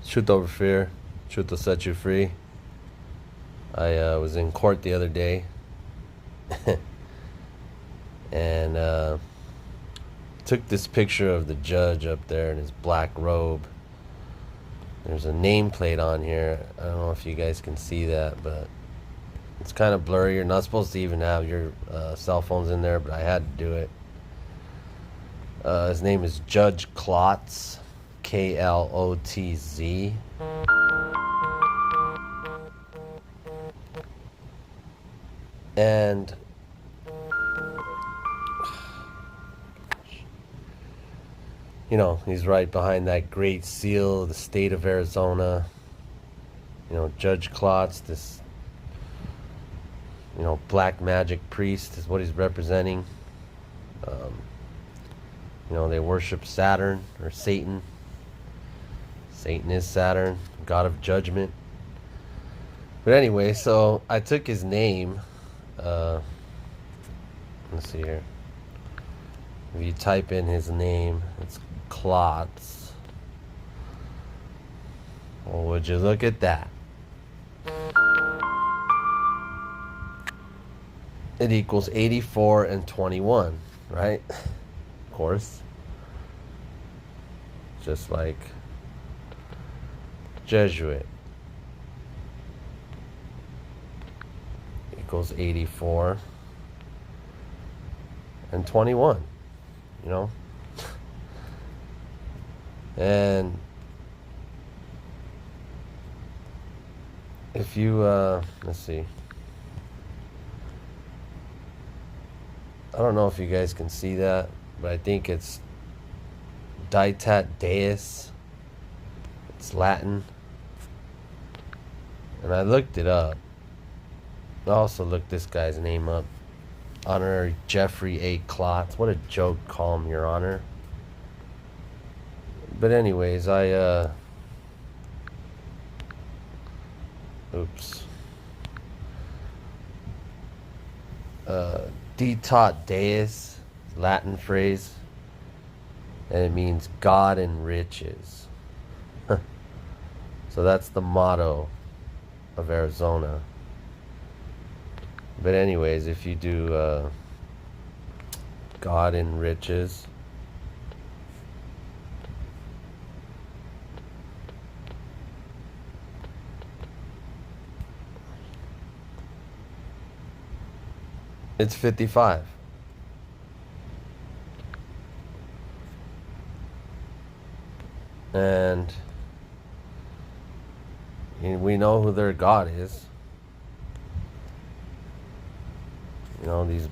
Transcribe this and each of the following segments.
Truth over fear. Truth will set you free. I was in court the other day and took this picture of the judge up there in his black robe. There's a nameplate on here. I don't know if you guys can see that, but it's kind of blurry. You're not supposed to even have your cell phones in there, but I had to do it. His name is Judge Klotz, Klotz. And you know, he's right behind that great seal of the state of Arizona. You know, Judge Klotz, this, you know, black magic priest is what he's representing. You know, they worship Saturn or Satan. Satan is Saturn, god of judgment. But anyway, so I took his name. Let's see here. If you type in his name, it's Klotz. Well, would you look at that? It equals 84 and 21, right? Of course. Just like Jesuit equals 84 and 21, you know? And if you, let's see. I don't know if you guys can see that, but I think it's Ditat Deus. It's Latin. And I looked it up. I also looked this guy's name up. Honorary Jeffrey A. Klotz. What a joke, call him, Your Honor. But anyways, oops. Ditat Deus, Latin phrase, and it means God in riches. So that's the motto of Arizona. But anyways, if you do God in riches, it's 55. And we know who their God is. You know, these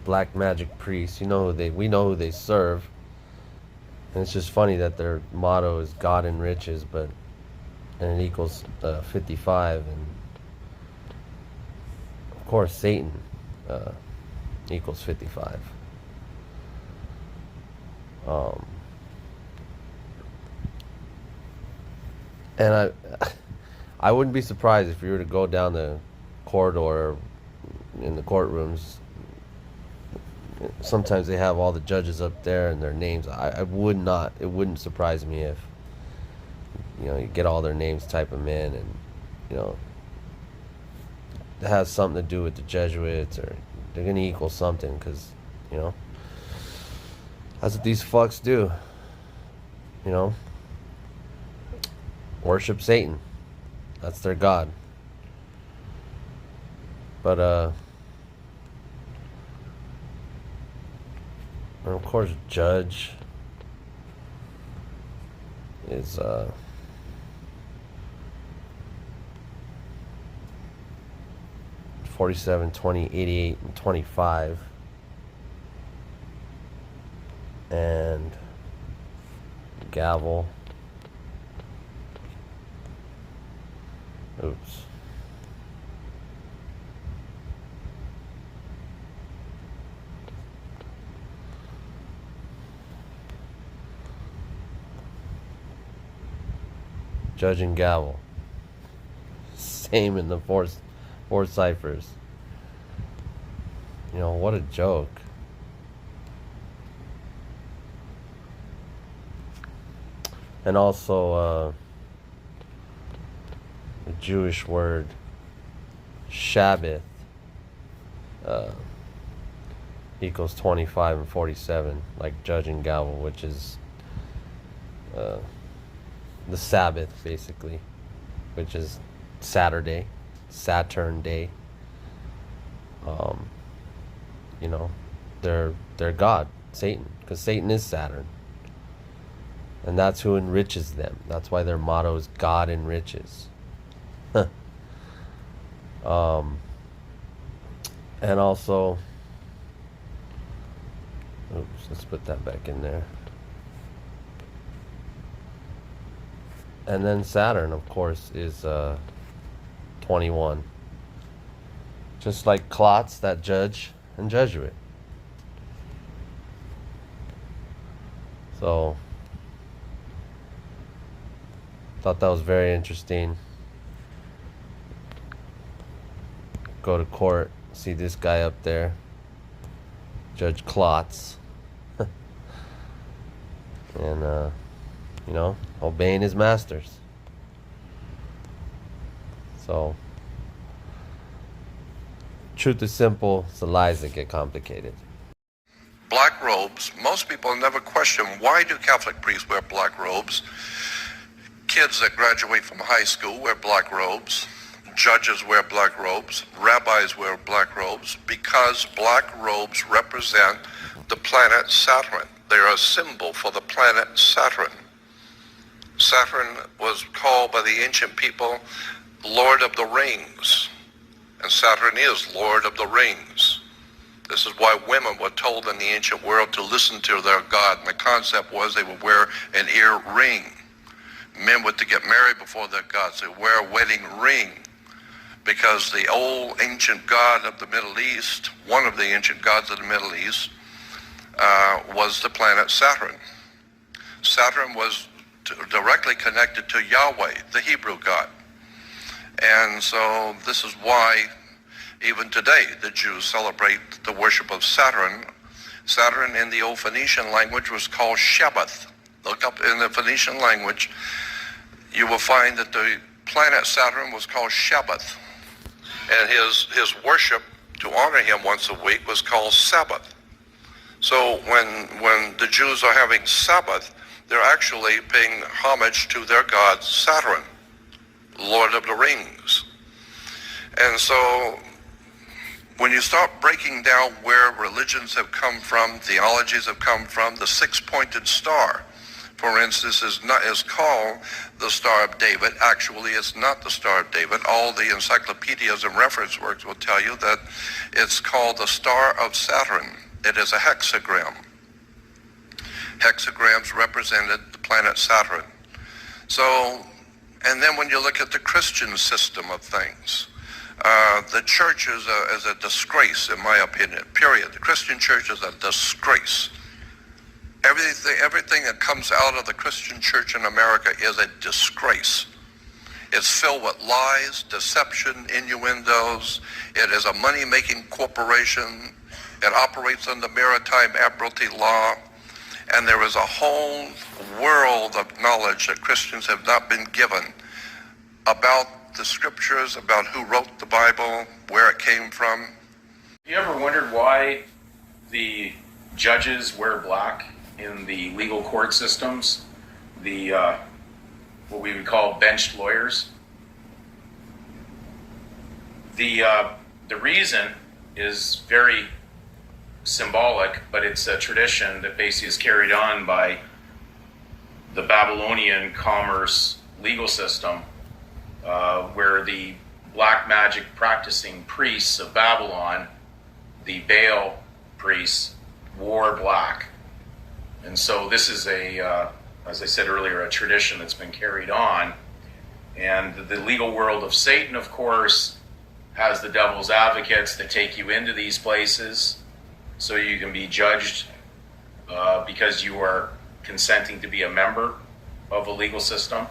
black magic priests, we know who they serve. And it's just funny that their motto is God and riches, and it equals 55. And of course, Satan equals 55. And I wouldn't be surprised if you were to go down the corridor in the courtrooms. Sometimes they have all the judges up there and their names. It wouldn't surprise me if, you know, you get all their names, type them in, and, you know, it has something to do with the Jesuits, or they're going to equal something, because, you know, that's what these fucks do, you know, worship Satan. That's their god. But, and of course, Judge is, 47, 20, 88, and 25. And gavel. Oops. Judge and gavel. Same in the four ciphers. You know, what a joke. And also, the Jewish word Shabbath equals 25 and 47, like judge and gavel, which is the Sabbath, basically, which is Saturday, Saturn day. You know, their god, Satan, because Satan is Saturn, and that's who enriches them. That's why their motto is God enriches. And also, oops, let's put that back in there. And then Saturn, of course, is 21. Just like Klotz, that judge, and Jesuit. So, thought that was very interesting. Go to court, see this guy up there, Judge Klotz. And, you know, obeying his masters. So, truth is simple, it's the lies that get complicated. Black robes. Most people never question, why do Catholic priests wear black robes? Kids that graduate from high school wear black robes. Judges wear black robes. Rabbis wear black robes because black robes represent the planet Saturn. They are a symbol for the planet Saturn. Saturn was called by the ancient people Lord of the Rings. And Saturn is Lord of the Rings. This is why women were told in the ancient world to listen to their god. And the concept was they would wear an ear ring. Men were to get married before their gods. They wear a wedding ring because the old ancient god of the Middle East, one of the ancient gods of the Middle East, was the planet Saturn. Saturn was directly connected to Yahweh, the Hebrew God. And so this is why even today the Jews celebrate the worship of Saturn. Saturn in the old Phoenician language was called Shabbath. Look up in the Phoenician language, you will find that the planet Saturn was called Shabbath. And his worship to honor him once a week was called Sabbath. So when the Jews are having Sabbath, they're actually paying homage to their god Saturn, Lord of the Rings. And so when you start breaking down where religions have come from, theologies have come from, the six-pointed star, for instance, is called the Star of David. Actually, it's not the Star of David. All the encyclopedias and reference works will tell you that it's called the Star of Saturn. It is a hexagram. Hexagrams represented the planet Saturn. So, and then when you look at the Christian system of things, the church is a disgrace, in my opinion, period. The Christian church is a disgrace. Everything that comes out of the Christian church in America is a disgrace. It's filled with lies, deception, innuendos. It is a money-making corporation. It operates under maritime admiralty law. And there is a whole world of knowledge that Christians have not been given about the scriptures, about who wrote the Bible, where it came from. Have you ever wondered why the judges wear black in the legal court systems? The what we would call benched lawyers. The reason is very symbolic, but it's a tradition that basically is carried on by the Babylonian commerce legal system, where the black magic practicing priests of Babylon, the Baal priests, wore black. And so this is as I said earlier, a tradition that's been carried on. And the legal world of Satan, of course, has the devil's advocates that take you into these places so you can be judged because you are consenting to be a member of a legal system,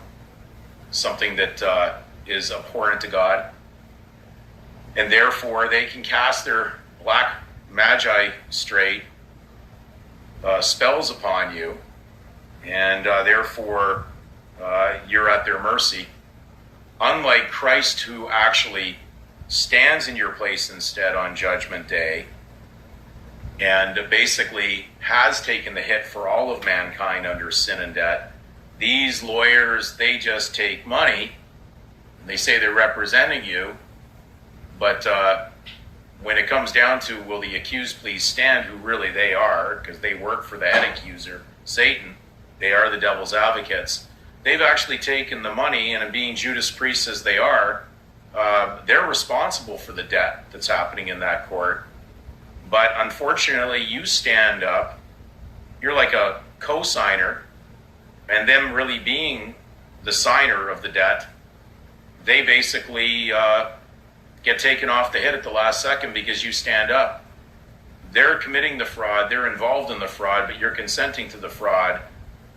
something that is abhorrent to God. And therefore, they can cast their black magi straight spells upon you, and therefore you're at their mercy. unlike Christ, who actually stands in your place instead on Judgment Day and basically has taken the hit for all of mankind under sin and debt, these lawyers, they just take money. They say they're representing you, but when it comes down to will the accused please stand, who really they are, because they work for the head accuser, Satan, they are the devil's advocates. They've actually taken the money, and being Judas priests as they are, they're responsible for the debt that's happening in that court. But unfortunately, you stand up, you're like a co-signer, and them really being the signer of the debt, they basically get taken off the hit at the last second because you stand up. They're committing the fraud, they're involved in the fraud, but you're consenting to the fraud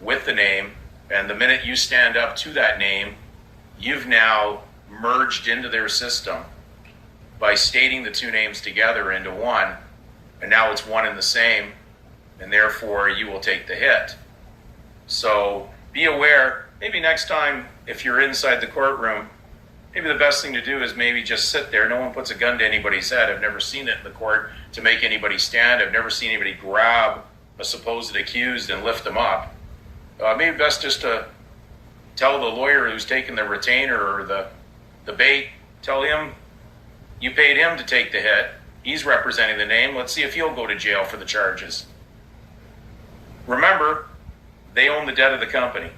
with the name, and the minute you stand up to that name, you've now merged into their system by stating the two names together into one, and now it's one and the same, and therefore you will take the hit. So be aware, maybe next time if you're inside the courtroom, maybe the best thing to do is maybe just sit there. No one puts a gun to anybody's head. I've never seen it in the court to make anybody stand. I've never seen anybody grab a supposed accused and lift them up. Maybe best just to tell the lawyer who's taking the retainer or the bait, tell him you paid him to take the hit. He's representing the name. Let's see if he'll go to jail for the charges. Remember, they own the debt of the company.